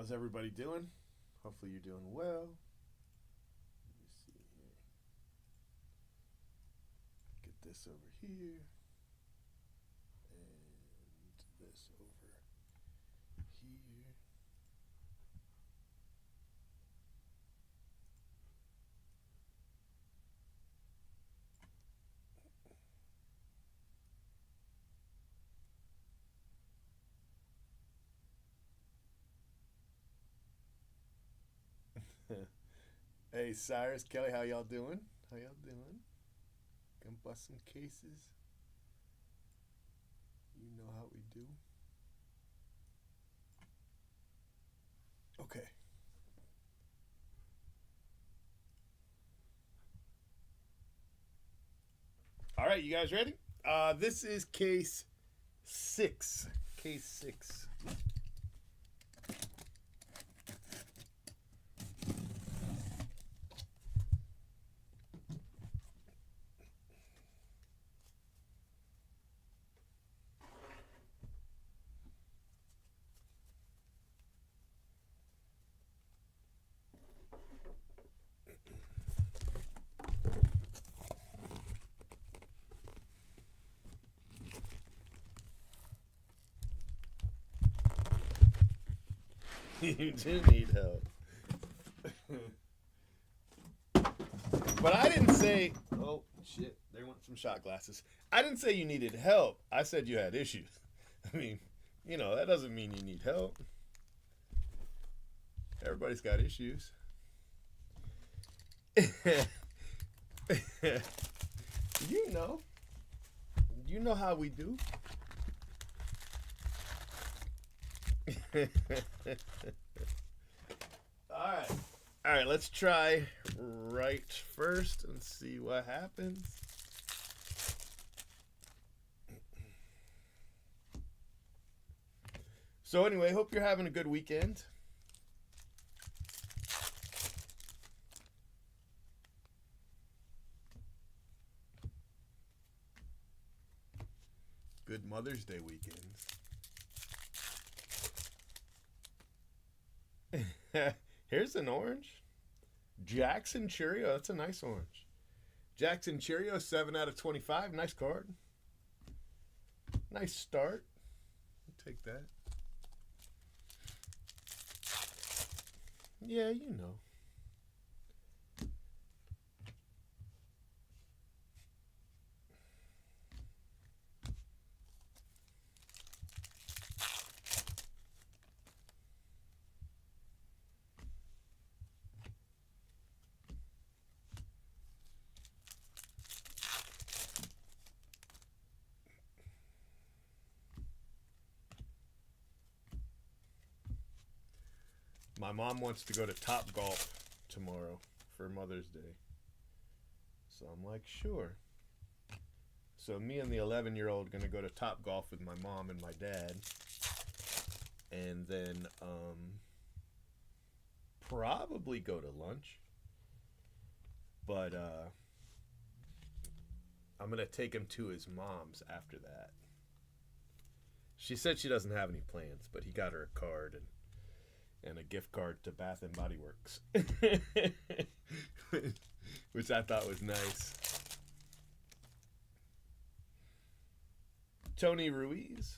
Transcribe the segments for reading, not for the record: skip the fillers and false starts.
How's everybody doing? Hopefully you're doing well. Let me see here. Get this over here. And this over here. Hey Cyrus, Kelly, how y'all doing? How y'all doing? Gonna bust some cases. You know how we do. Okay. All right, you guys ready? This is case six. Case six. You do need help. But I didn't say, oh shit, they want some shot glasses. I didn't say you needed help. I said you had issues. I mean, that doesn't mean you need help. Everybody's got issues. you know. You know how we do. Alright. Alright, let's try right first and see what happens. So anyway, hope you're having a good weekend. Good Mother's Day weekends. Here's an orange. Jackson Cheerio. That's a nice orange. Jackson Cheerio, 7 out of 25. Nice card. Nice start. I'll take that. Yeah, you know. My mom wants to go to Top Golf tomorrow for Mother's Day. So I'm like, sure. So me and the 11-year-old going to go to Top Golf with my mom and my dad. And then probably go to lunch. But I'm going to take him to his mom's after that. She said she doesn't have any plans, but he got her a card and a gift card to Bath and Body Works, which I thought was nice. Tony Ruiz.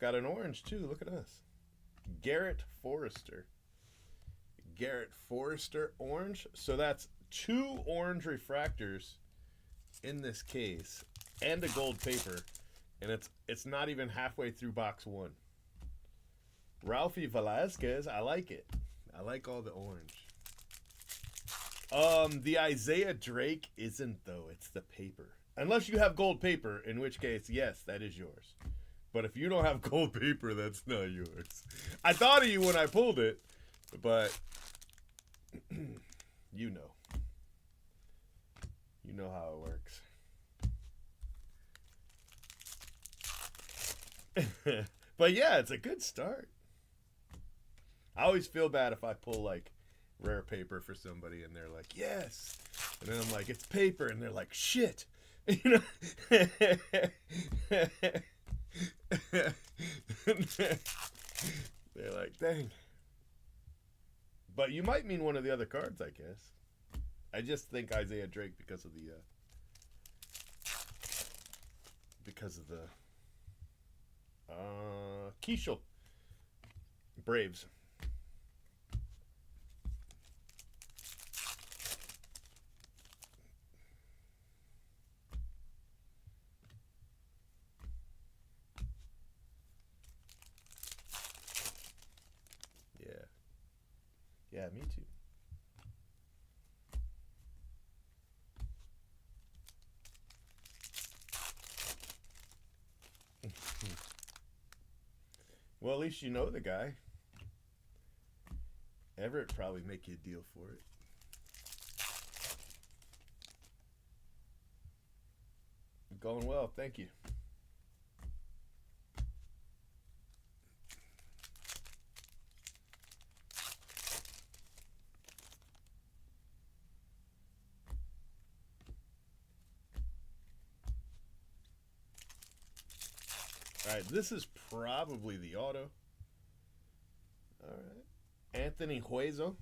Got an orange too. Look at us. Garrett Forrester. Garrett Forrester orange. So that's 2 orange refractors in this case and a gold paper, and it's not even halfway through box 1. Ralphie Velasquez, I like it. I like all the orange. The Isaiah Drake isn't though. It's the paper. Unless you have gold paper, in which case, yes, that is yours. But if you don't have gold paper, that's not yours. I thought of you when I pulled it, but you know. You know how it works. But yeah, it's a good start. I always feel bad if I pull like rare paper for somebody and they're like, yes. And then I'm like, it's paper. And they're like, shit. You know, they're like, dang. But you might mean one of the other cards, I guess. I just think Isaiah Drake because of the Keishel Braves. Yeah. Yeah, me too. Well, at least you know the guy. Everett probably make you a deal for it. Going well, thank you. All right, this is probably the auto. All right, Anthony Hueso.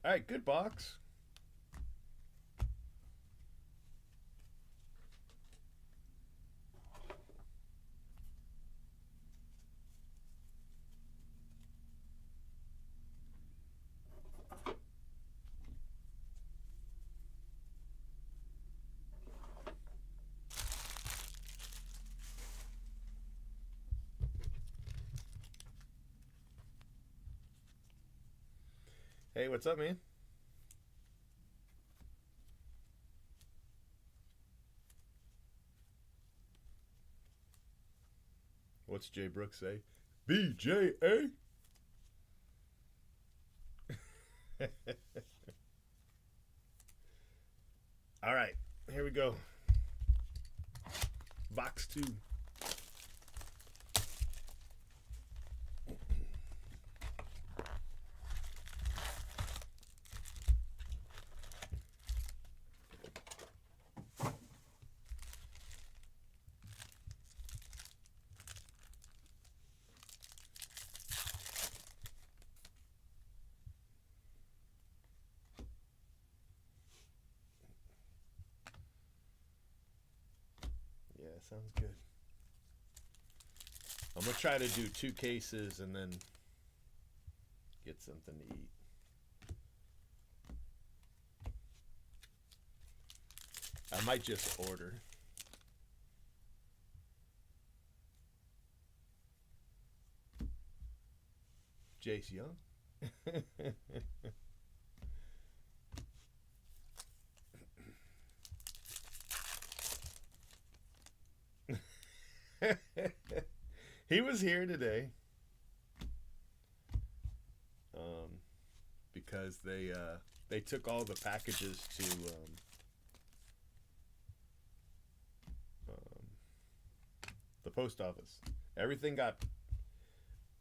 All right, good box. Hey, what's up, man? What's Jay Brooks say? BJA? All right, here we go. Box 2. Yeah, sounds good. I'm going to try to do 2 cases and then get something to eat. I might just order. Jace Young. He was here today because they took all the packages to the post office. Everything got,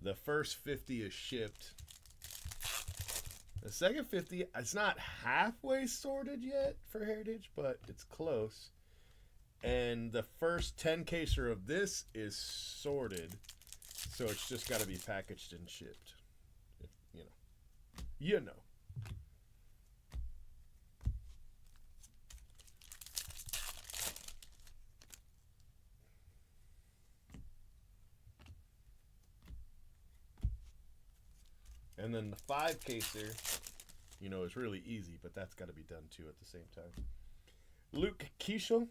the first 50 is shipped. The second 50, it's not halfway sorted yet for Heritage, but it's close. And the first 10 caser of this is sorted, so it's just got to be packaged and shipped. If, you know. And then the 5 caser, is really easy, but that's got to be done too at the same time. Luke Keishel,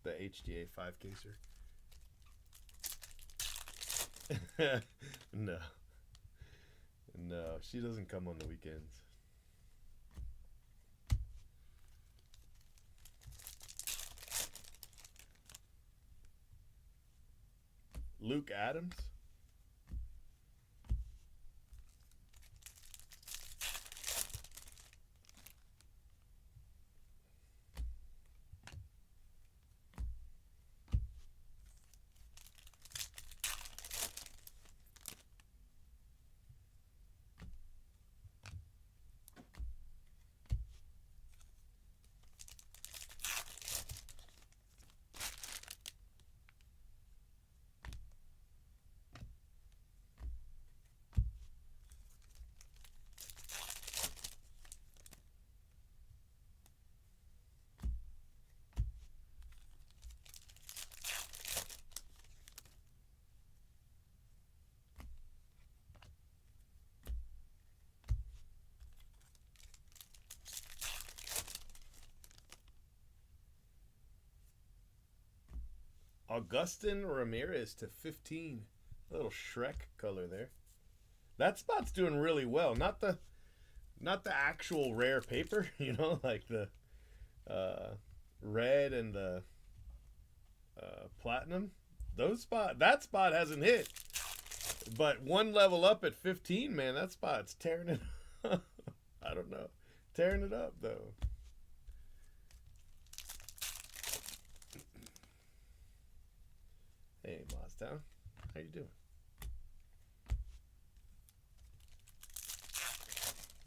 the HDA 5 caser. No, she doesn't come on the weekends. Luke Adams. Augustin Ramirez to 15. A little Shrek color there. That spot's doing really well. Not the actual rare paper, you know, like the red and the platinum. That spot hasn't hit. But one level up at 15, man, that spot's tearing it up. I don't know. Tearing it up, though. Hey, Mostown. How you doing?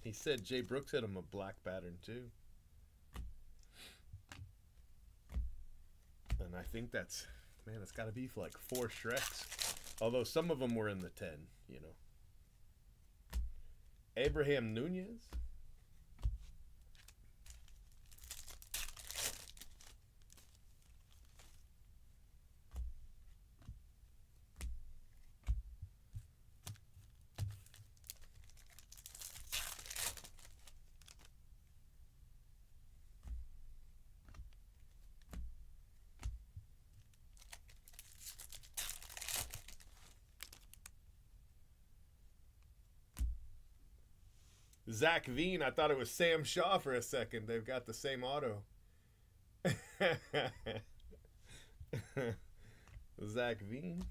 He said Jay Brooks hit him a black pattern, too. And I think that's... Man, it's got to be for like 4 Shreks. Although some of them were in the 10, you know. Abraham Nunez. Zach Veen, I thought it was Sam Shaw for a second. They've got the same auto. Zach Veen.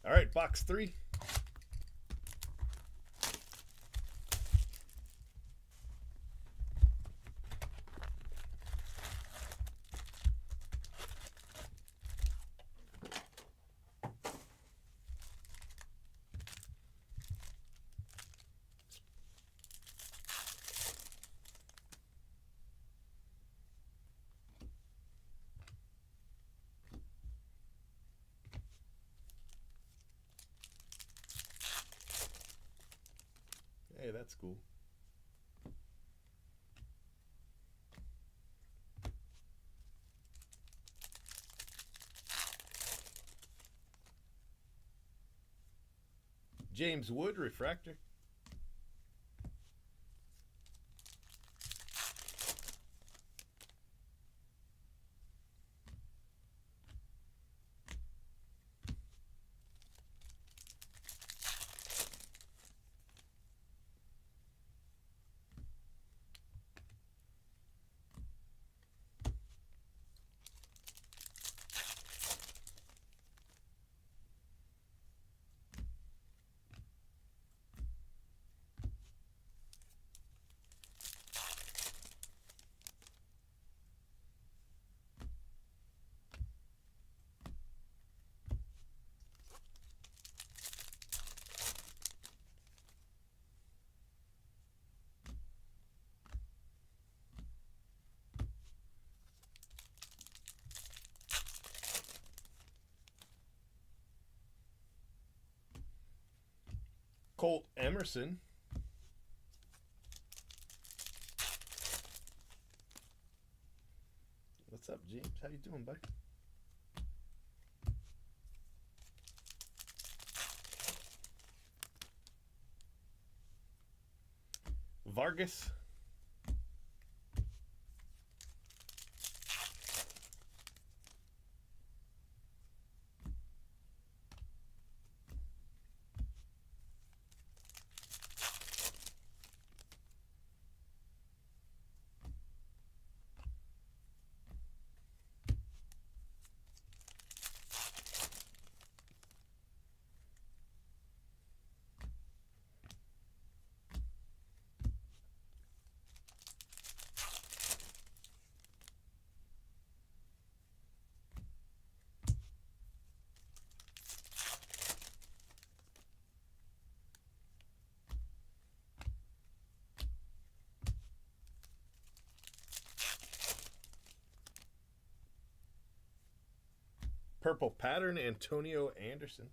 All right, box 3. Hey, that's cool. James Wood refractor. Colt Emerson. What's up, James? How you doing, buddy? Vargas. Purple pattern, Antonio Anderson.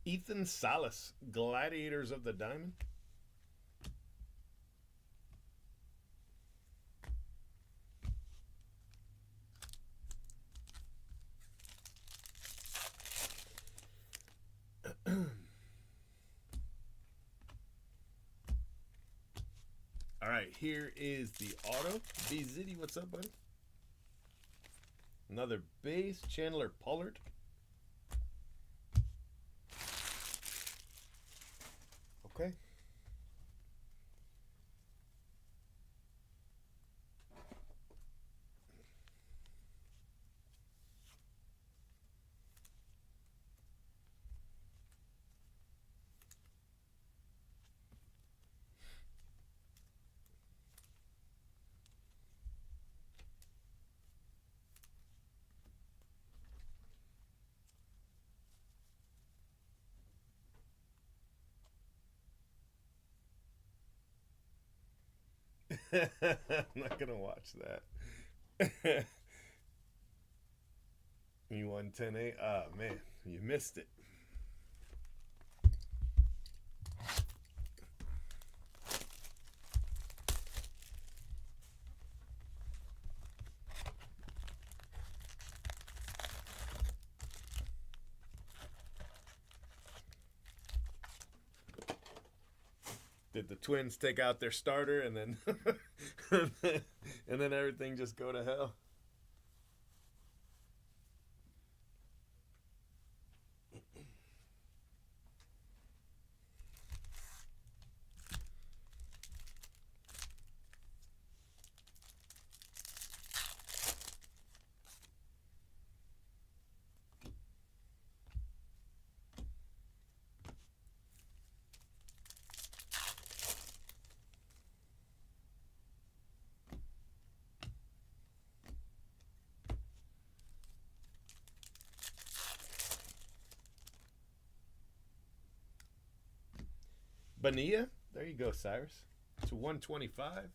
Ethan Salas, Gladiators of the Diamond. All right, here is the auto. B Zitty, what's up, buddy? Another base, Chandler Pollard. Okay. I'm not gonna watch that. You won 10-8. Oh man, you missed it. Did the Twins take out their starter and then and then everything just go to hell? Bonilla, there you go, Cyrus. To 125.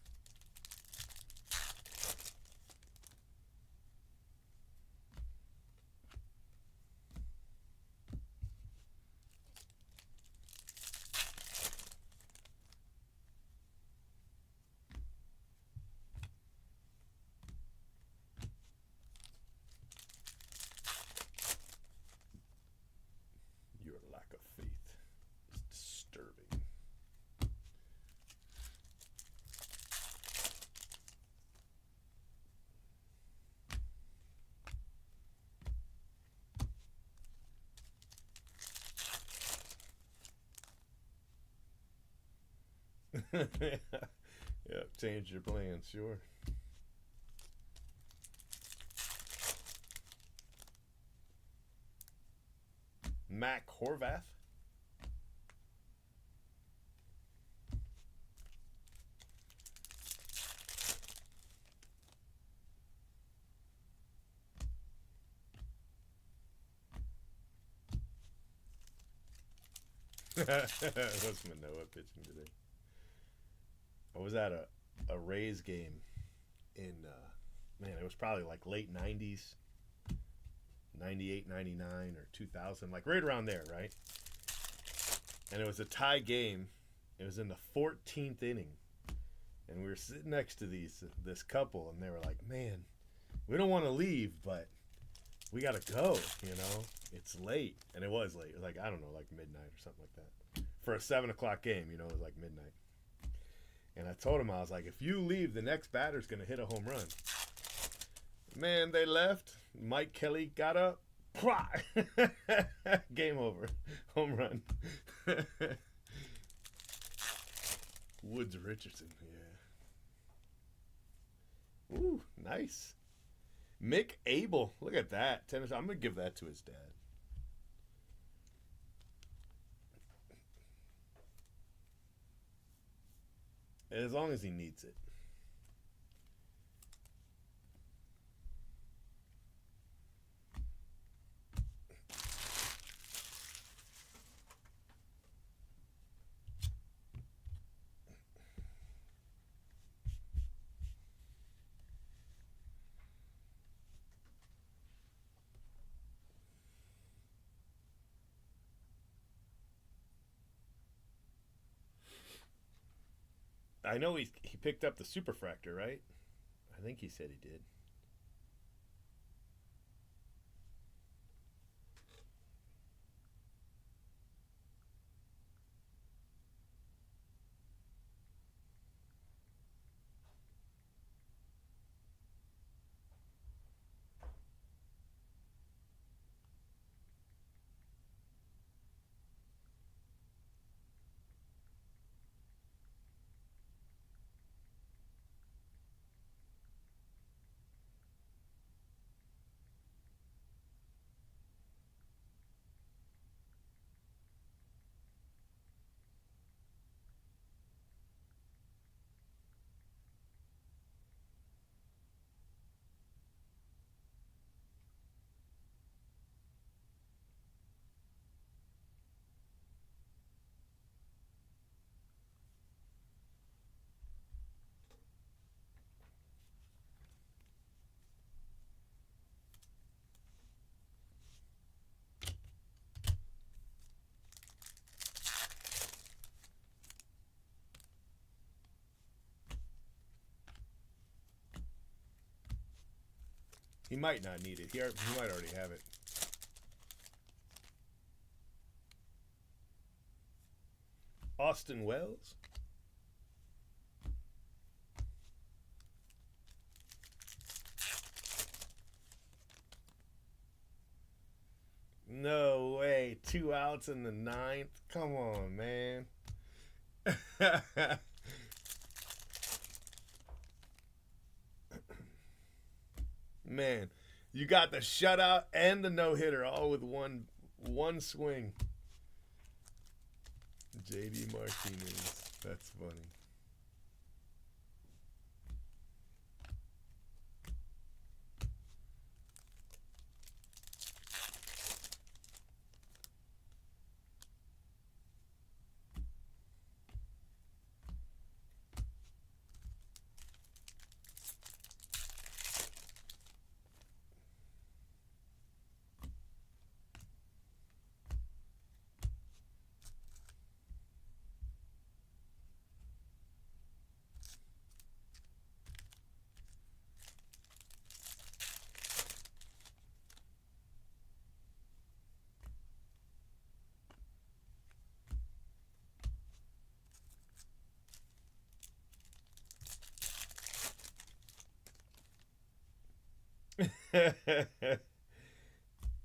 Your lack of faith is disturbing. Yeah, change your plans, sure. Mac Horvath. What's Manoah pitching today? I was at a Rays game in, man, it was probably like late 90s, 98, 99, or 2000, like right around there, right? And it was a tie game. It was in the 14th inning. And we were sitting next to this couple, and they were like, man, we don't want to leave, but we got to go, you know? It's late. And it was late. It was like, I don't know, like midnight or something like that. For a 7 o'clock game, you know, it was like midnight. And I told him, I was like, if you leave, the next batter's going to hit a home run. Man, they left. Mike Kelly got up. Game over. Home run. Woods Richardson, yeah. Ooh, nice. Mick Abel. Look at that. Tennis. I'm going to give that to his dad. As long as he needs it. I know he picked up the superfractor, right? I think he said he did. He might not need it. He might already have it. Austin Wells. No way. 2 outs in the 9th. Come on, man. Man, you got the shutout and the no-hitter all with one swing. JD Martinez. That's funny.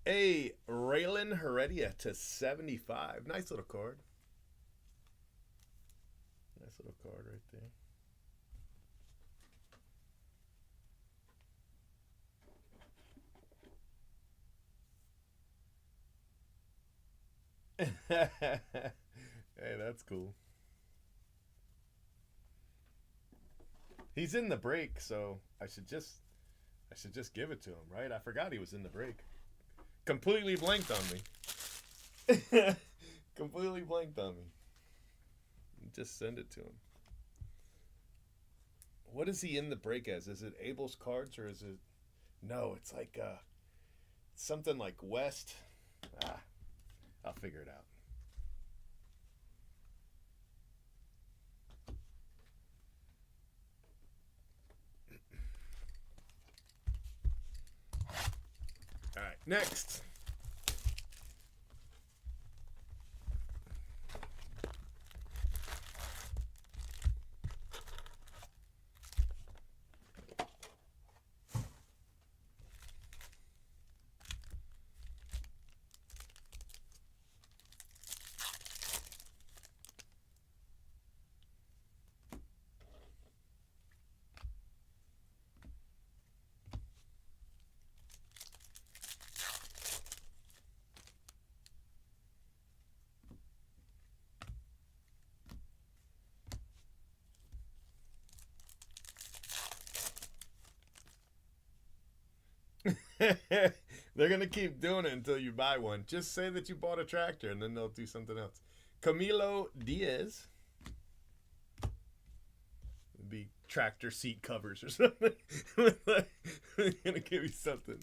Hey, Raylan Heredia to 75. Nice little card. Nice little card right there. Hey, that's cool. He's in the break, so I should just give it to him, right? I forgot he was in the break. Completely blanked on me. Completely blanked on me. Just send it to him. What is he in the break as? Is it Abel's cards or is it? No, it's like something like West. I'll figure it out. All right, next. They're gonna keep doing it until you buy one. Just say that you bought a tractor, and then they'll do something else. Camilo Diaz. It'd be tractor seat covers or something. They're gonna give you something.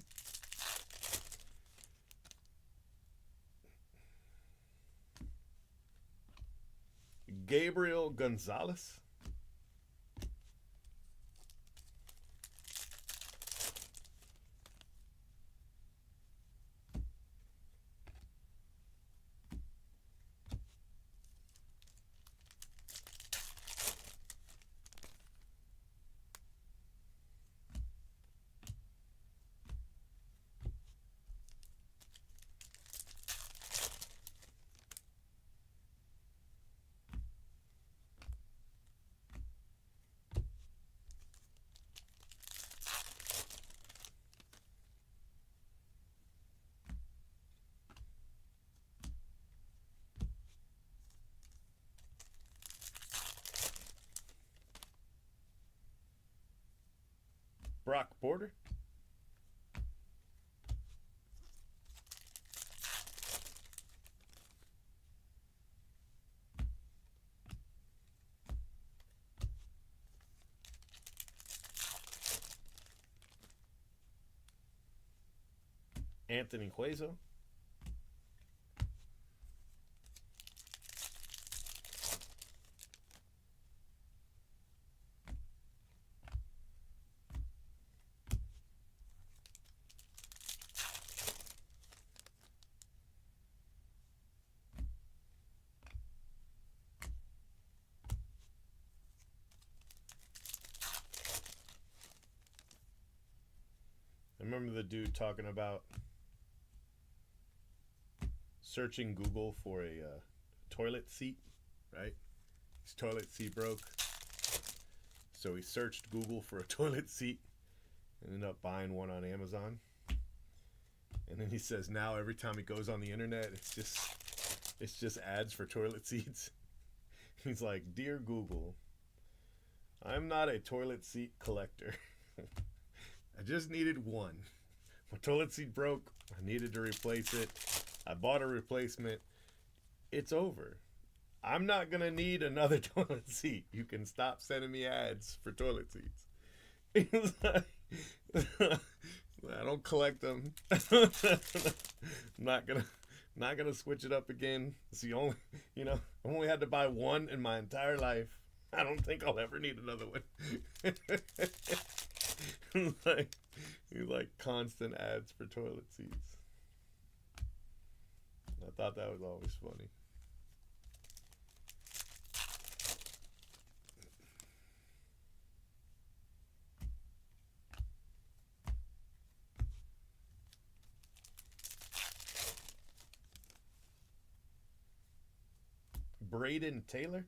Gabriel Gonzalez. Brock Porter. Anthony Hueso. I remember the dude talking about searching Google for a toilet seat, right? His toilet seat broke. So he searched Google for a toilet seat and ended up buying one on Amazon. And then he says now every time he goes on the internet, it's just ads for toilet seats. He's like, "Dear Google, I'm not a toilet seat collector. I just needed one. My toilet seat broke. I needed to replace it. I bought a replacement. It's over. I'm not going to need another toilet seat. You can stop sending me ads for toilet seats." He's like, I don't collect them. I'm not gonna switch it up again. It's the only, I've only had to buy one in my entire life. I don't think I'll ever need another one. like constant ads for toilet seats. I thought that was always funny. Braden Taylor.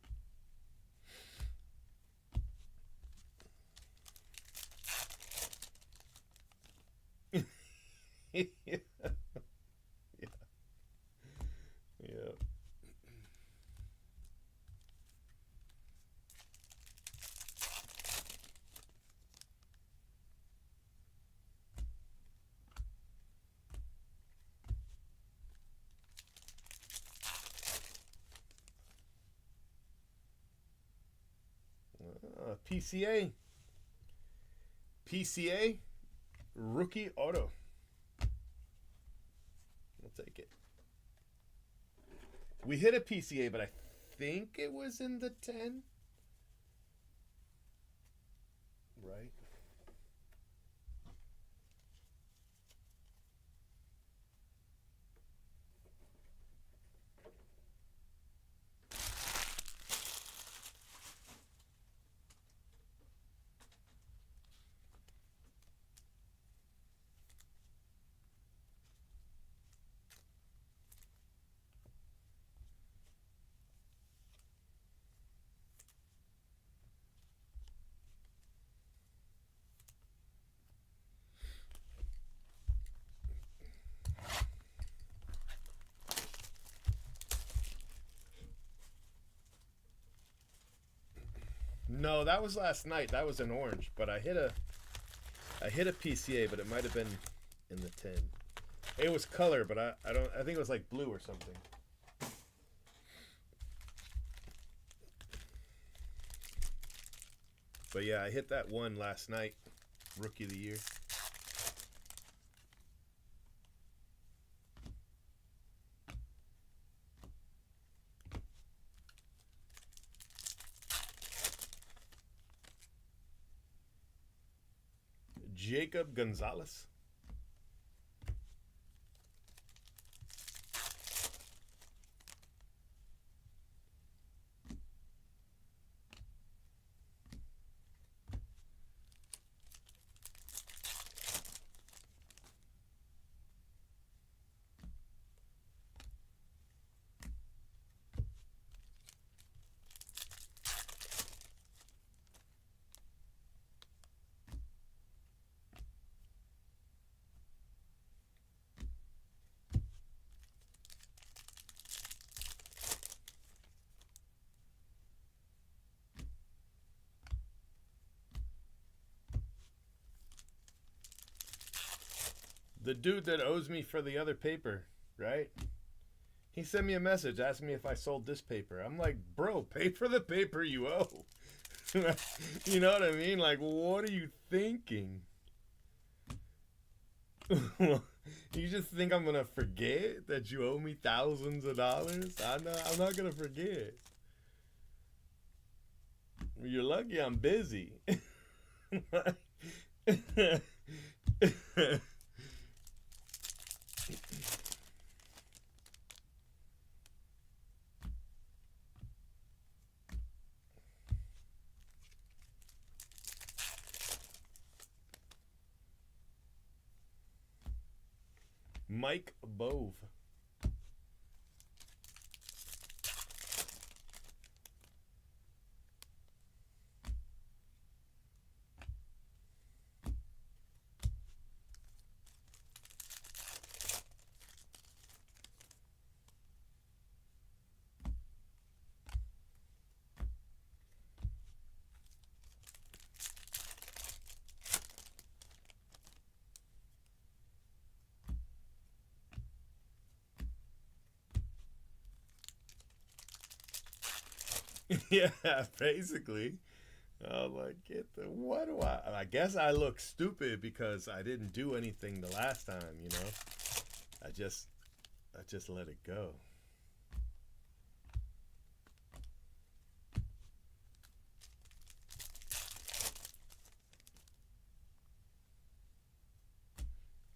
Yeah. Yeah. PCA rookie auto. We'll take it. We hit a PCA, but I think it was in the 10. Right? No, that was last night. That was an orange, but I hit a PCA, but it might have been in the tin. It was color, but I think it was like blue or something. But yeah, I hit that one last night. Rookie of the year. Jacob Gonzalez. The dude that owes me for the other paper, right? He sent me a message, asked me if I sold this paper. I'm like, bro, pay for the paper you owe. You know what I mean? Like, what are you thinking? You just think I'm gonna forget that you owe me thousands of dollars? I'm not gonna forget. You're lucky I'm busy. Mike Bove. Yeah, basically. I'm like, what do I guess I look stupid because I didn't do anything the last time, you know? I just let it go.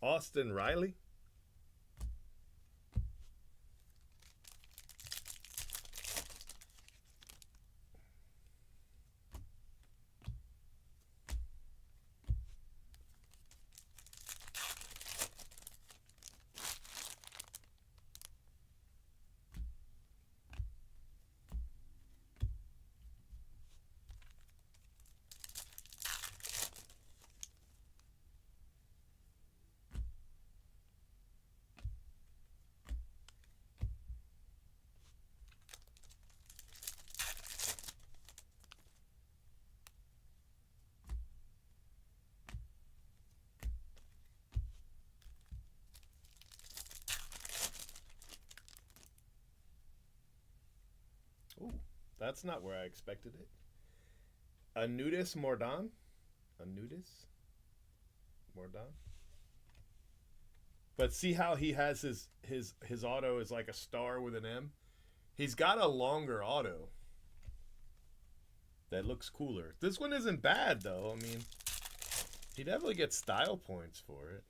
Austin Riley. Ooh, that's not where I expected it. Anudis Mordon. Anudis Mordon. But see how he has his auto is like a star with an M? He's got a longer auto that looks cooler. This one isn't bad though. I mean, he definitely gets style points for it.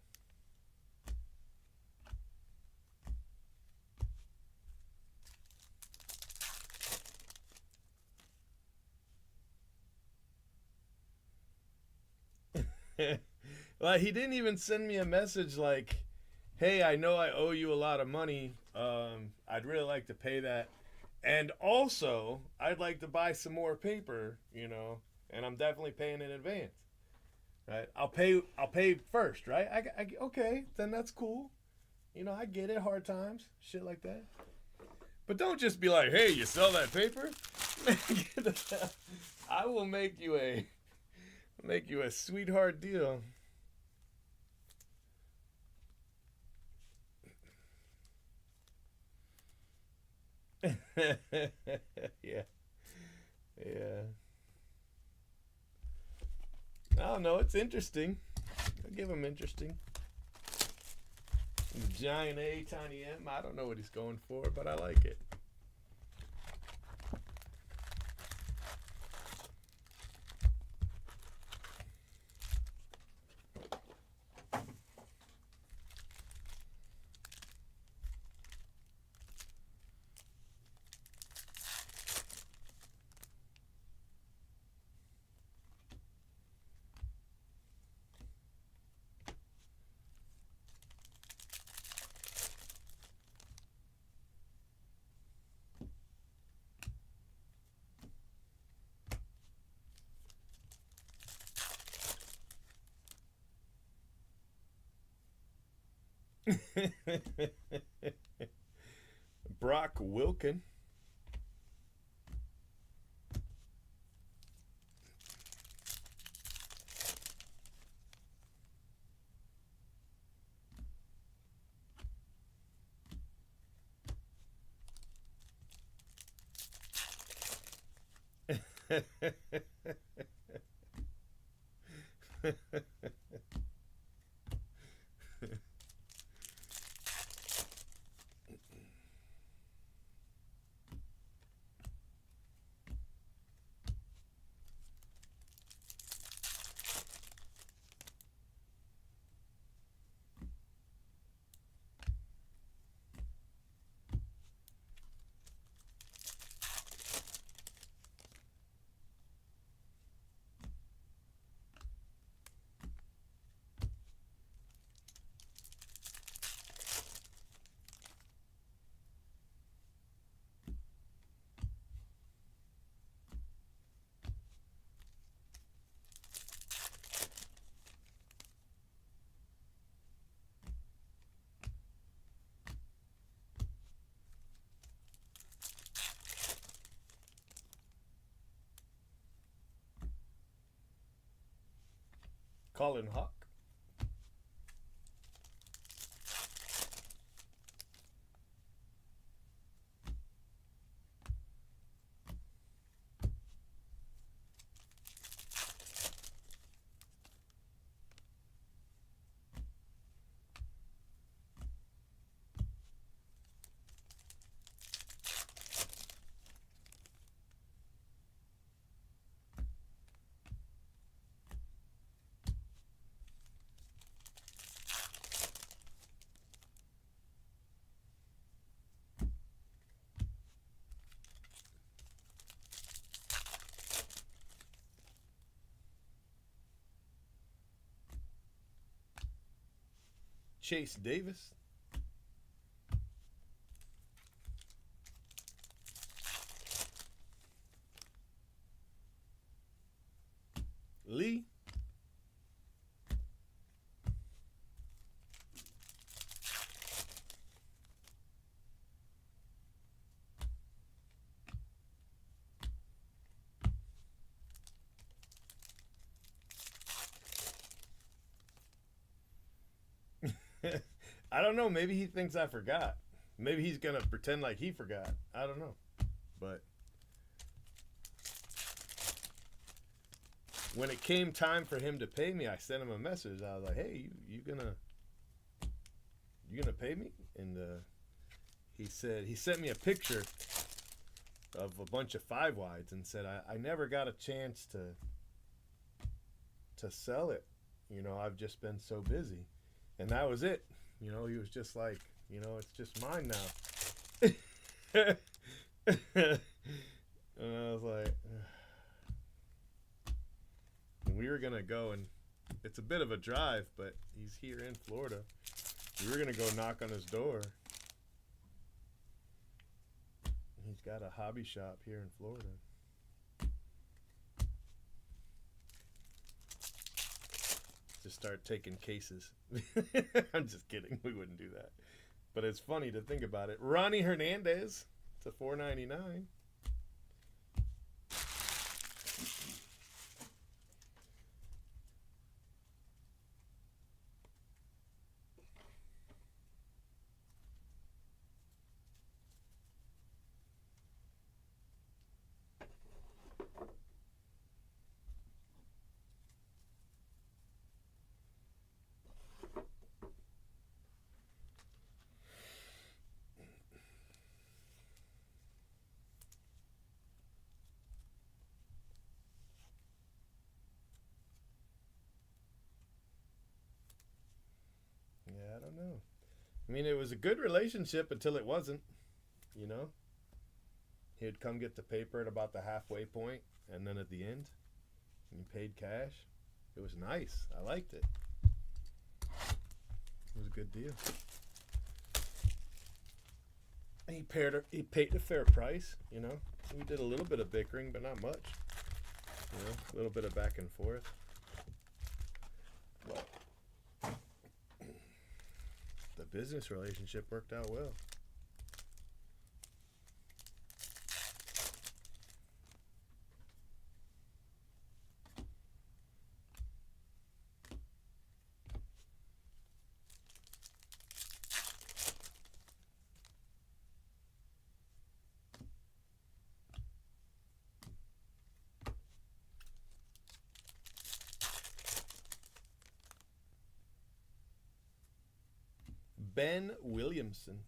Like, he didn't even send me a message like, hey, I know I owe you a lot of money. I'd really like to pay that. And also, I'd like to buy some more paper, you know, and I'm definitely paying in advance. Right? I'll pay first, right? Okay, then that's cool. You know, I get it, hard times, shit like that. But don't just be like, hey, you sell that paper? I will make you a sweetheart deal. Yeah, yeah. I don't know. It's interesting. I'll give him interesting. Giant A, tiny M. I don't know what he's going for, but I like it. Brock Wilken. Colin Hawk. Chase Davis. Lee. I don't know. Maybe he thinks I forgot. Maybe he's gonna pretend like he forgot. I don't know. But when it came time for him to pay me, I sent him a message. I was like, "Hey, you gonna pay me?" And he said he sent me a picture of a bunch of 5 wides and said, I never got a chance to sell it. I've just been so busy." And that was it. He was just like, it's just mine now. And I was like, and we were going to go, and it's a bit of a drive, but he's here in Florida. We were going to go knock on his door. He's got a hobby shop here in Florida. Just start taking cases. I'm just kidding. We wouldn't do that. But it's funny to think about it. Ronnie Hernandez. It's a $4.99. I mean, it was a good relationship until it wasn't, you know? He'd come get the paper at about the halfway point, and then at the end, he paid cash. It was nice. I liked it. It was a good deal. He paid a fair price, you know. We did a little bit of bickering, but not much. You know, a little bit of back and forth. But the business relationship worked out well. Ben Williamson.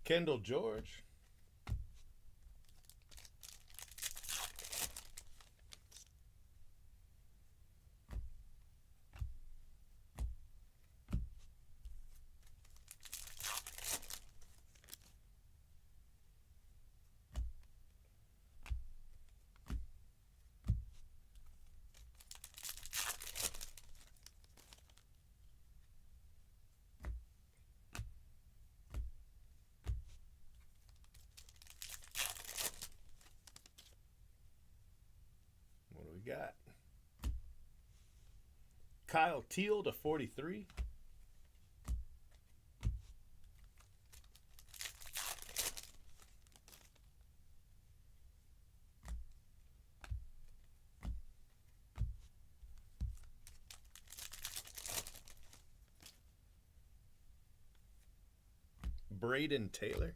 Kendall George. What do we got? Kyle Teal to 43. Braden Taylor.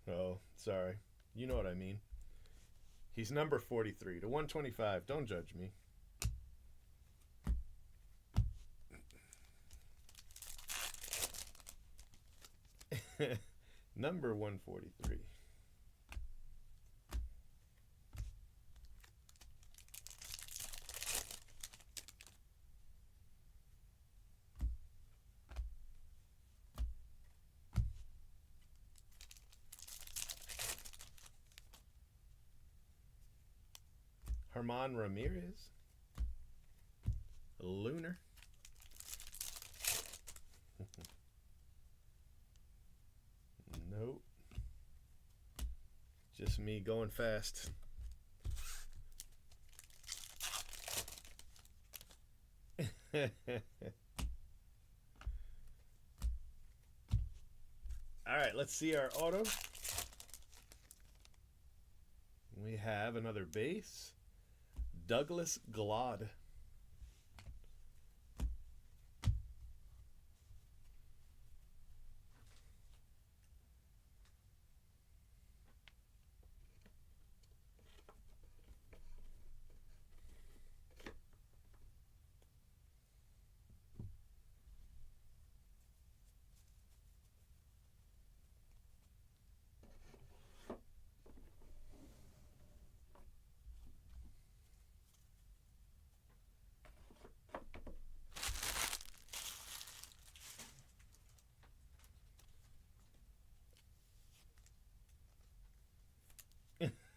Oh, sorry. You know what I mean. He's number 43 to 125. Don't judge me. Number 143. Herman Ramirez. Lunar. Nope. Just me going fast. All right, let's see our auto. We have another base. Douglas Glod.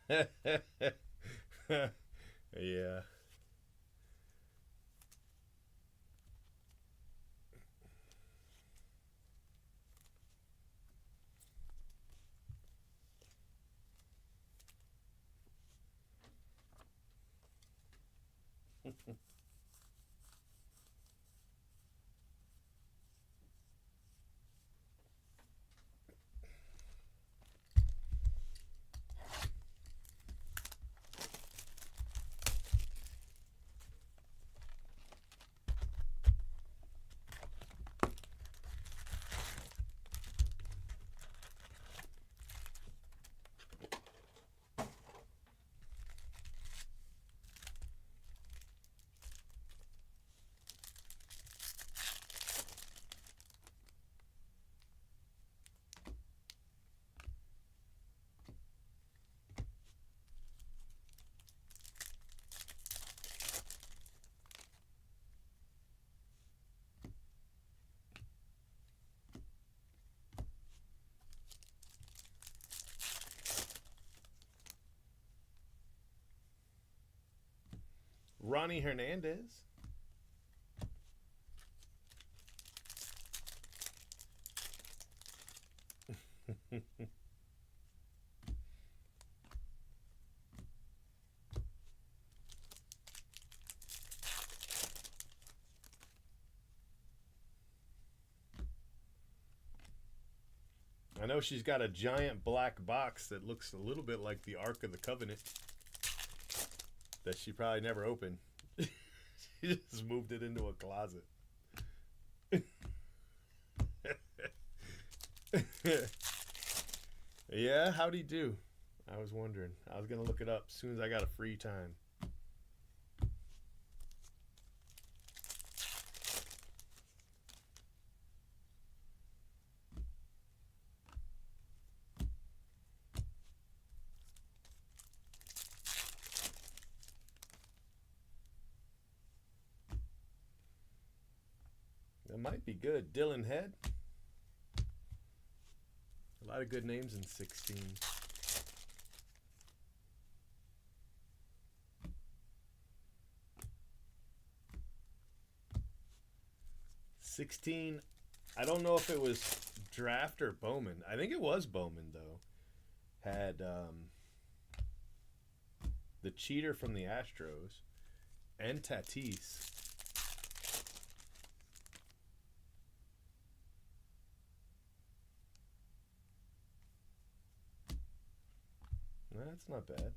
Yeah. Ronnie Hernandez. I know she's got a giant black box that looks a little bit like the Ark of the Covenant that she probably never opened. She just moved it into a closet. Yeah, how'd he do? I was wondering. I was going to look it up as soon as I got a free time. That might be good. Dylan Head. A lot of good names in 16. 16. I don't know if it was draft or Bowman. I think it was Bowman, though. Had the cheater from the Astros and Tatis. That's not bad.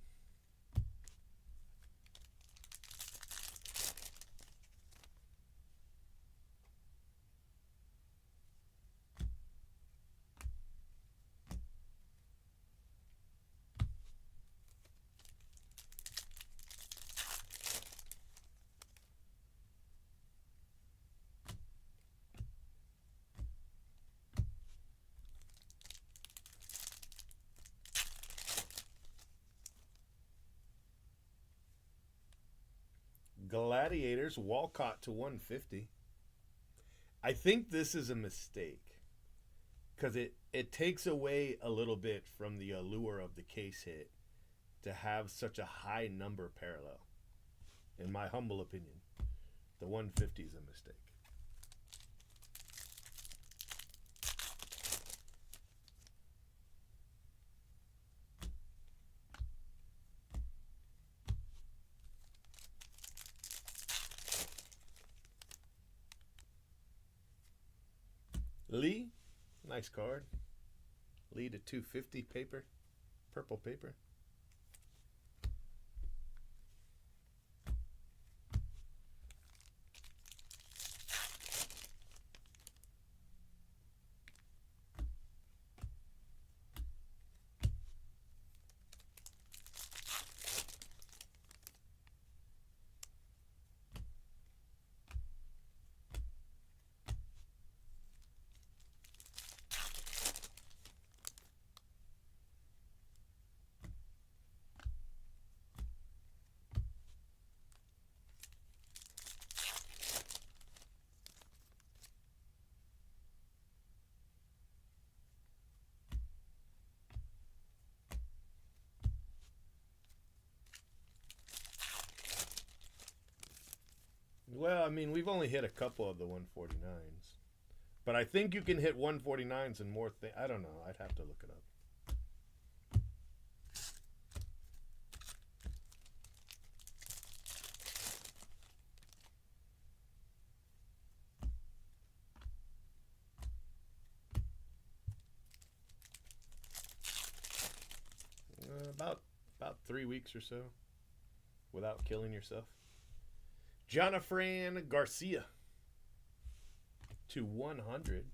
Gladiators, Walcott to 150. I think this is a mistake because it takes away a little bit from the allure of the case hit to have such a high number parallel. In my humble opinion, the 150 is a mistake. Lee, nice card. Lee to 250 paper, purple paper. Well, I mean, we've only hit a couple of the 149s. But I think you can hit 149s and more things. I don't know. I'd have to look it up. About 3 weeks or so without killing yourself. Jonathan Garcia to 100.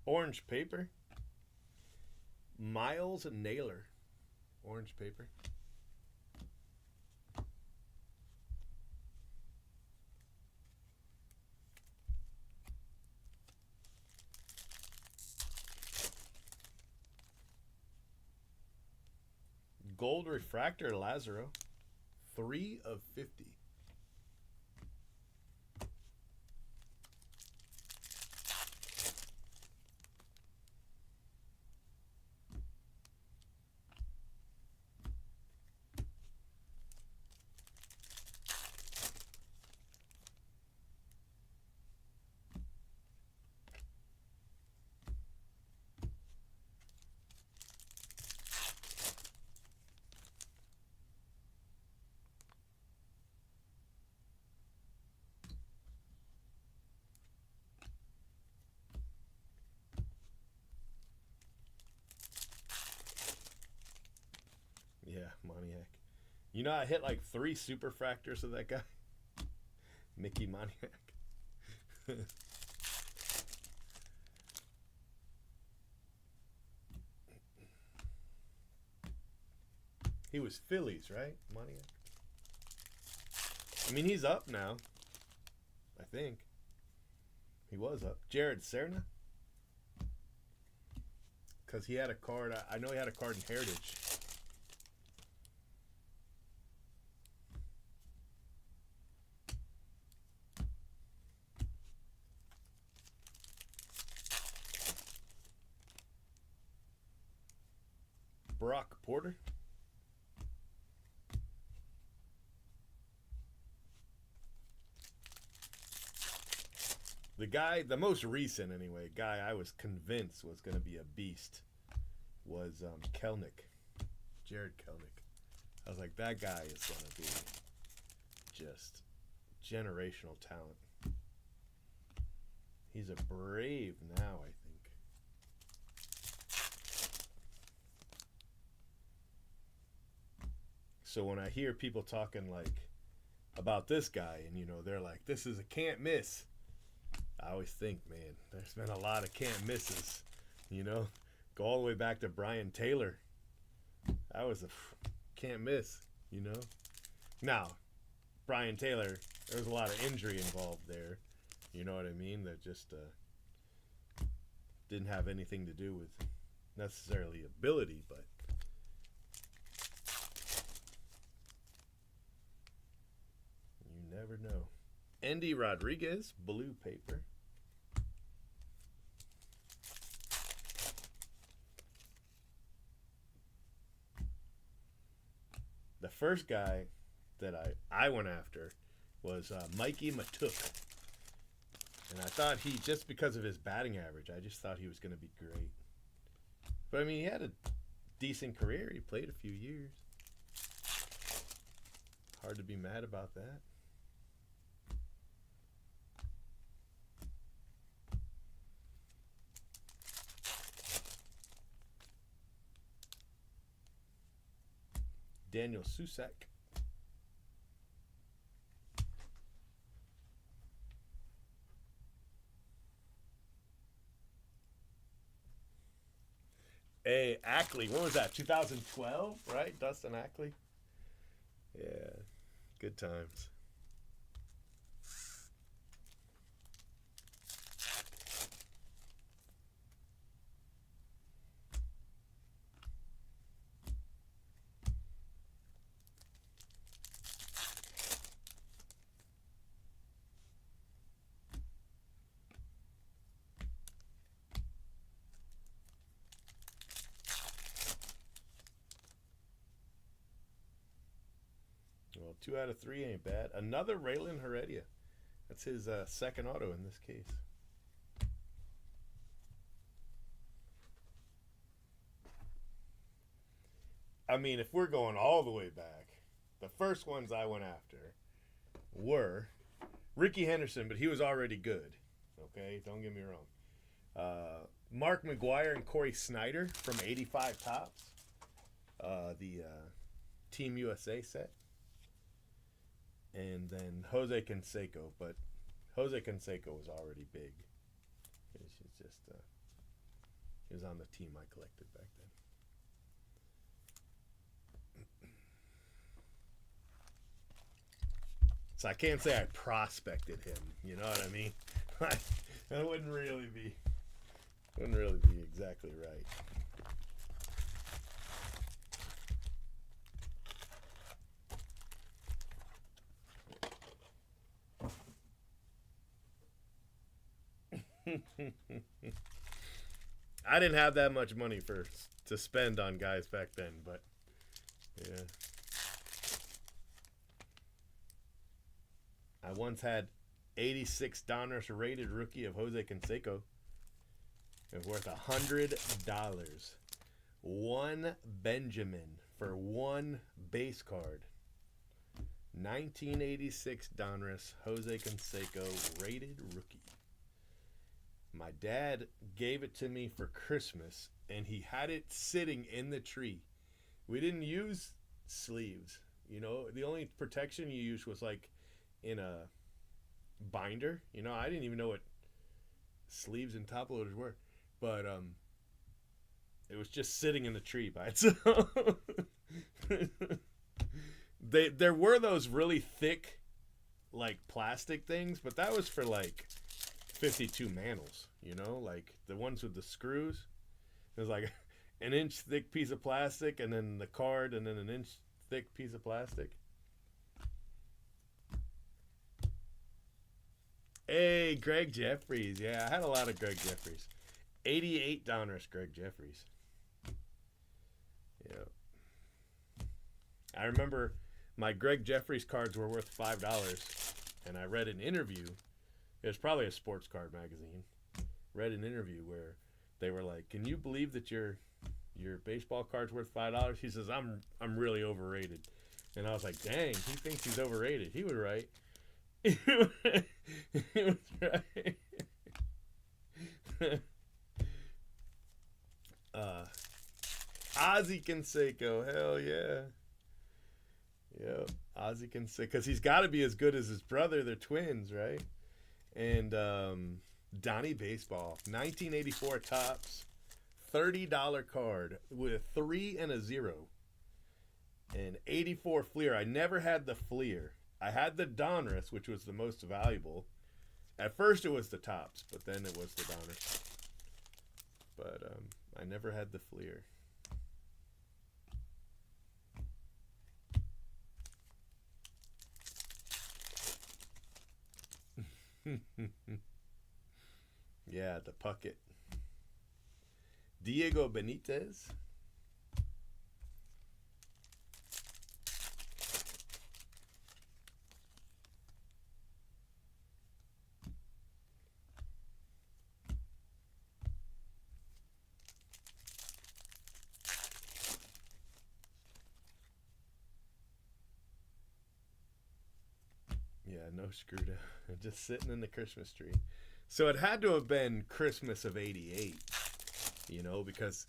Orange paper. Miles Naylor. Orange paper. Gold refractor Lazaro. 3 of 50. Yeah, Moniak. You know, I hit like 3 superfractors of that guy. Mickey Moniak. He was Phillies, right? Moniak. I mean, he's up now. I think. He was up. Jared Serna. Because he had a card. I know he had a card in Heritage. Brock Porter. The guy, the most recent anyway, guy I was convinced was going to be a beast was Kelnick. Jared Kelnick. I was like, that guy is going to be just generational talent. He's a Brave now, I think. So when I hear people talking like about this guy and, you know, they're like, this is a can't miss. I always think, man, there's been a lot of can't misses, you know. Go all the way back to Brian Taylor. That was a can't miss, you know. Now, Brian Taylor, there was a lot of injury involved there. You know what I mean? That just didn't have anything to do with necessarily ability, but you never know. Andy Rodriguez, blue paper. The first guy that I went after was Mikey Matuk. And I thought just because of his batting average, I just thought he was going to be great. But I mean, he had a decent career. He played a few years. Hard to be mad about that. Daniel Susak. Hey, Ackley. What was that? 2012, right? Dustin Ackley. Yeah, good times. Well, 2 out of 3 ain't bad. Another Raylan Heredia. That's his second auto in this case. I mean, if we're going all the way back, the first ones I went after were Ricky Henderson, but he was already good. Okay, don't get me wrong. Mark McGuire and Corey Snyder from 85 Tops. The Team USA set. And then Jose Canseco, but Jose Canseco was already big. It's just, he was on the team I collected back then. So I can't say I prospected him. You know what I mean? That wouldn't really be exactly right. I didn't have that much money to spend on guys back then, but yeah. I once had 86 Donruss rated rookie of Jose Canseco. It was worth $100. One Benjamin for one base card. 1986 Donruss Jose Canseco rated rookie. My dad gave it to me for Christmas, and he had it sitting in the tree. We didn't use sleeves. You know, the only protection you used was like in a binder. You know, I didn't even know what sleeves and top loaders were. But it was just sitting in the tree by itself. There were those really thick, like, plastic things, but that was for, like, 52 Manals, you know? Like, the ones with the screws. It was like an inch thick piece of plastic, and then the card, and then an inch thick piece of plastic. Hey, Greg Jeffries. Yeah, I had a lot of Greg Jeffries. 88 Donruss Greg Jeffries. Yeah. I remember my Greg Jeffries cards were worth $5, and I read an interview. It was probably a sports card magazine. Read an interview where they were like, "Can you believe that your baseball card's worth $5?" He says, "I'm really overrated." And I was like, "Dang, he thinks he's overrated." He was right. He was right. Ozzie Canseco, hell yeah. Yep, Ozzie Canseco, because he's got to be as good as his brother. They're twins, right? And Donnie Baseball, 1984 Tops, $30 card with a 3 and a 0. And 84 Fleer. I never had the Fleer. I had the Donruss, which was the most valuable. At first, it was the Tops, but then it was the Donruss. But I never had the Fleer. Yeah, the Puckett. Diego Benitez. Yeah, no screw down. Just sitting in the Christmas tree. So it had to have been Christmas of '88, you know, because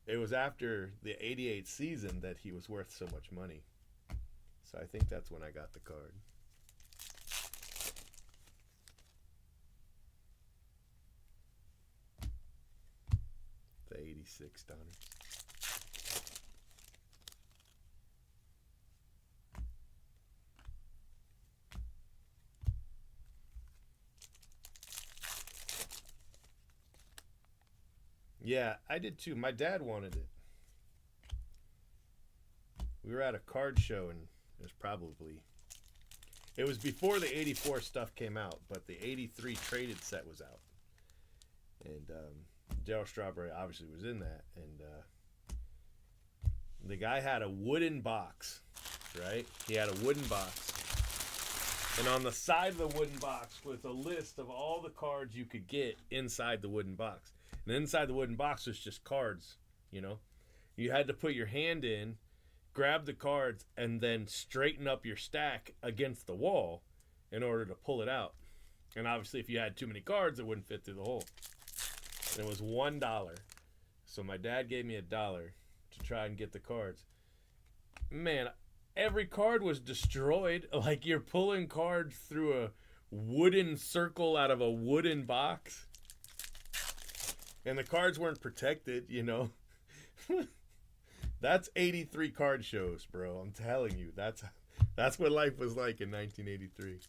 it was after the '88 season that he was worth so much money. So I think that's when I got the card. The '86 Donner. Yeah, I did too. My dad wanted it. We were at a card show, and it was before the '84 stuff came out, but the '83 traded set was out, and Darryl Strawberry obviously was in that, and the guy had a wooden box, right? He had a wooden box, and on the side of the wooden box was a list of all the cards you could get inside the wooden box. And inside the wooden box was just cards, you know. You had to put your hand in, grab the cards, and then straighten up your stack against the wall in order to pull it out. And obviously, if you had too many cards, it wouldn't fit through the hole. And it was $1. So my dad gave me $1 to try and get the cards. Man, every card was destroyed. Like you're pulling cards through a wooden circle out of a wooden box. And the cards weren't protected, you know. That's '83 card shows, bro. I'm telling you, that's what life was like in 1983.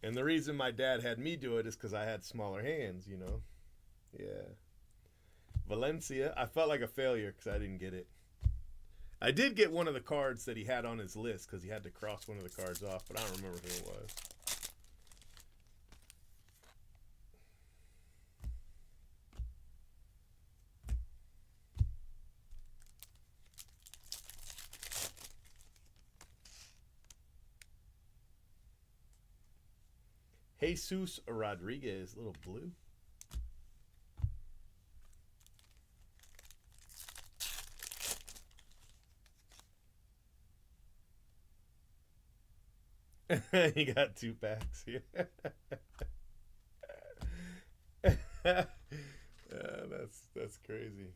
And the reason my dad had me do it is because I had smaller hands, you know. Yeah. Valencia, I felt like a failure because I didn't get it. I did get one of the cards that he had on his list because he had to cross one of the cards off, but I don't remember who it was. Jesus Rodriguez, little blue. You got 2 packs here. That's crazy.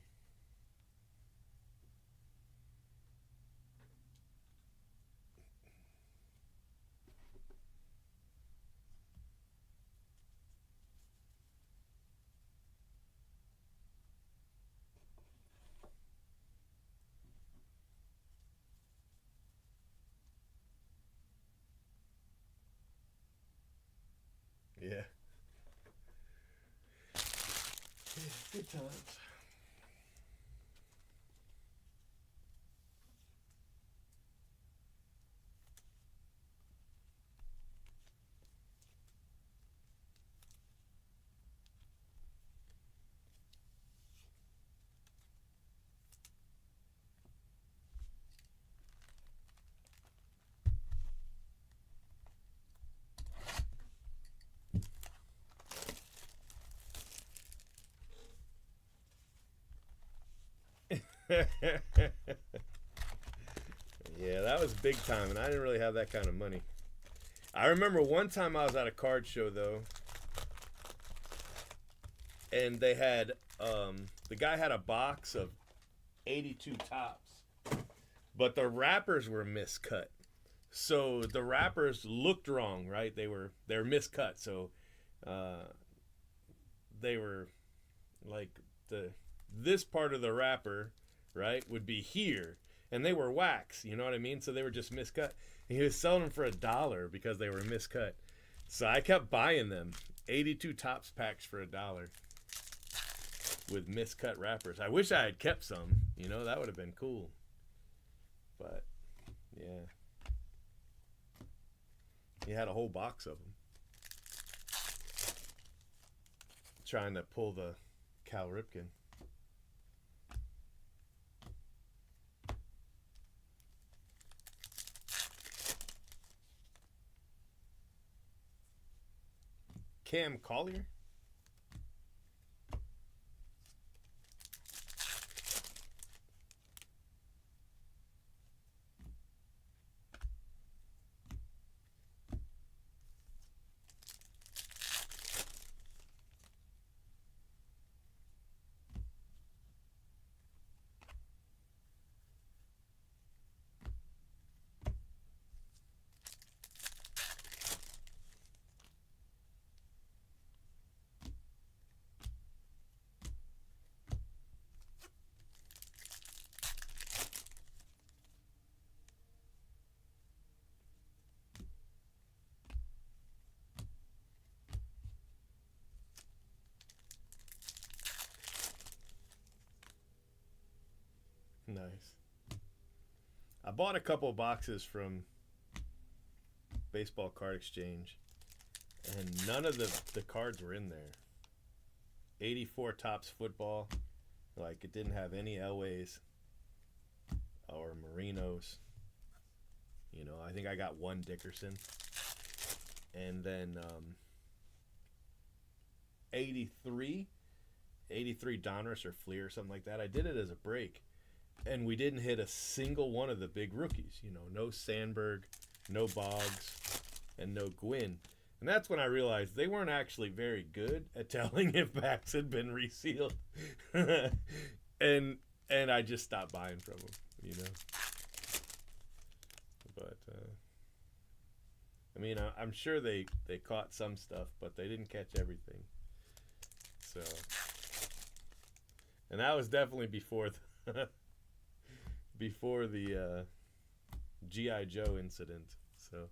Yeah. Good times. Yeah, that was big time, and I didn't really have that kind of money. I remember one time I was at a card show, though, and they had, the guy had a box of 82 tops, but the wrappers were miscut. So the wrappers looked wrong, right? They're miscut, so they were like this part of the wrapper, right, would be here, and they were wax. You know what I mean? So they were just miscut. And he was selling them for $1 because they were miscut. So I kept buying them. 82 Topps packs for $1 with miscut wrappers. I wish I had kept some. You know, that would have been cool. But yeah, he had a whole box of them. Trying to pull the Cal Ripken. Cam Collier. Nice. I bought a couple boxes from Baseball Card Exchange, and none of the cards were in there. 84 Topps football, like it didn't have any Elways or Marinos. You know, I think I got one Dickerson, and then 83 Donruss or Fleer or something like that. I did it as a break. And we didn't hit a single one of the big rookies. You know, no Sandberg, no Boggs, and no Gwynn. And that's when I realized they weren't actually very good at telling if packs had been resealed. and I just stopped buying from them, you know. But, I mean, I'm sure they caught some stuff, but they didn't catch everything. So, and that was definitely before the... before the G.I. Joe incident. So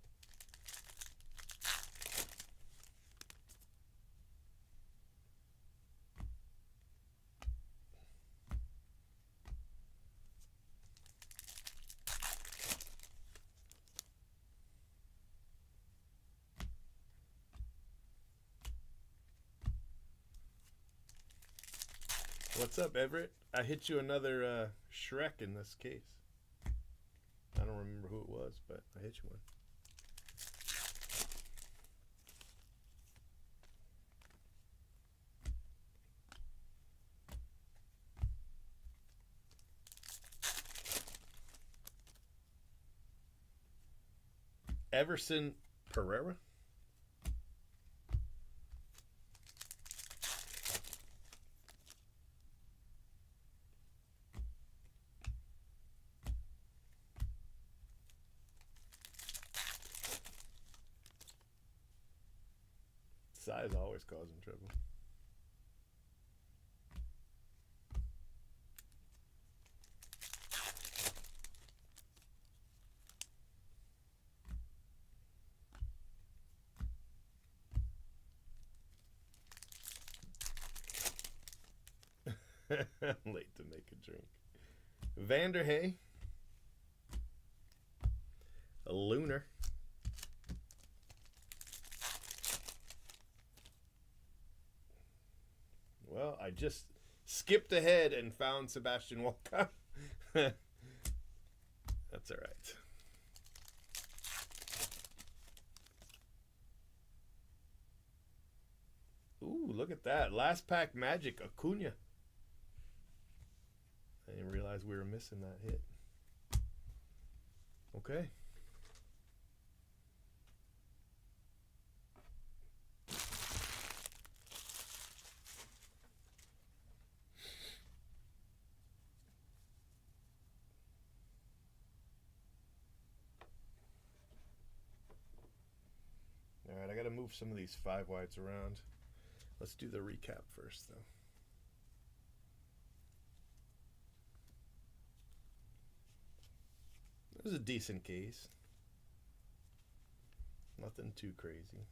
what's up, Everett? I hit you another Shrek in this case. I don't remember who it was, but I hit you one. Everson Pereira. Size always causing trouble. Late to make a drink. Vanderhey. A Lunar. Well, I just skipped ahead and found Sebastian Walcott. That's all right. Ooh, look at that. Last pack Magic Acuna. I didn't realize we were missing that hit. Okay. All right, I got to move some of these 5 wides around. Let's do the recap first, though. It was a decent case. Nothing too crazy.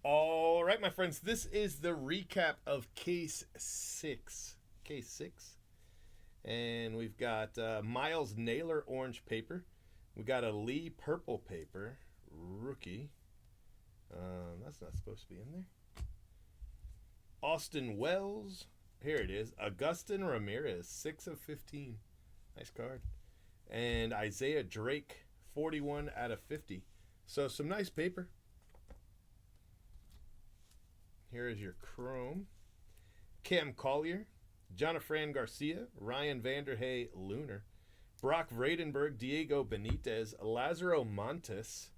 All right, my friends, this is the recap of Case 6. Case 6. And we've got Miles Naylor orange paper. We got a Lee purple paper, rookie. That's not supposed to be in there. Austin Wells. Here it is. Augustin Ramirez, 6 of 15. Nice card. And Isaiah Drake, 41 out of 50. So some nice paper. Here is your chrome. Cam Collier, Jonathan Garcia, Ryan Vanderhey Lunar, Brock Vradenberg, Diego Benitez, Lazaro Montes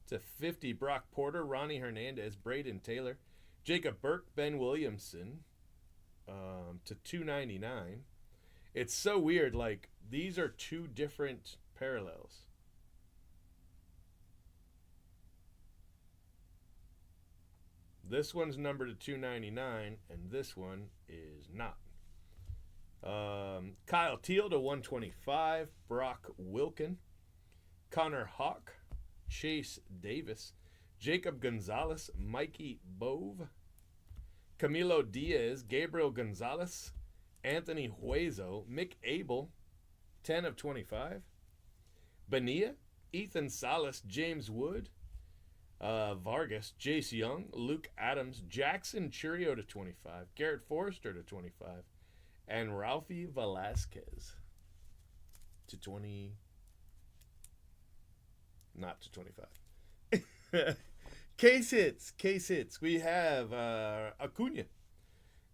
to 50, Brock Porter, Ronnie Hernandez, Braden Taylor, Jacob Burke, Ben Williamson to 299. It's so weird, like these are two different parallels. This one's numbered to 299, and this one is not. Kyle Teal to 125. Brock Wilkin. Connor Hawk. Chase Davis. Jacob Gonzalez. Mikey Bove. Camilo Diaz. Gabriel Gonzalez. Anthony Hueso. Mick Abel. 10 of 25. Bonilla. Ethan Salas. James Wood. Vargas, Jace Young, Luke Adams, Jackson Churio to 25, Garrett Forrester to 25, and Ralphie Velasquez to 20. Not to 25. Case hits. We have Acuna.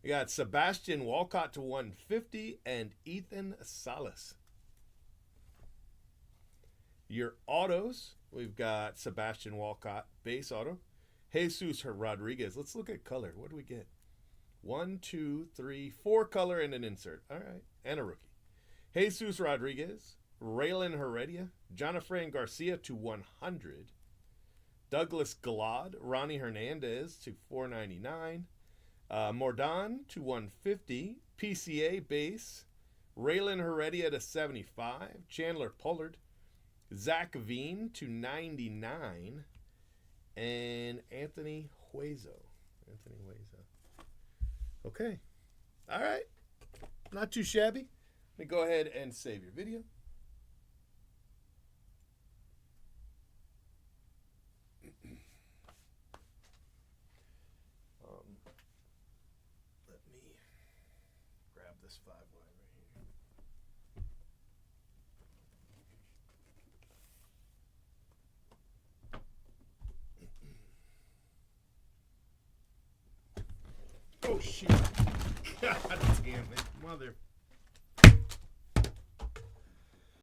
We got Sebastian Walcott to 150 and Ethan Salas. Your autos. We've got Sebastian Walcott, base auto. Jesus Rodriguez. Let's look at color. What do we get? 1, 2, 3, 4 color and an insert. All right. And a rookie. Jesus Rodriguez, Raylan Heredia, Jonathan Garcia to 100. Douglas Glod, Ronnie Hernandez to 499. Mordon to 150. PCA base. Raylan Heredia to 75. Chandler Pollard. Zach Veen to 99, and Anthony Hueso. Okay. All right. Not too shabby. Let me go ahead and save your video. Let me grab this 5 wide right here. Oh, shoot. God damn it. Mother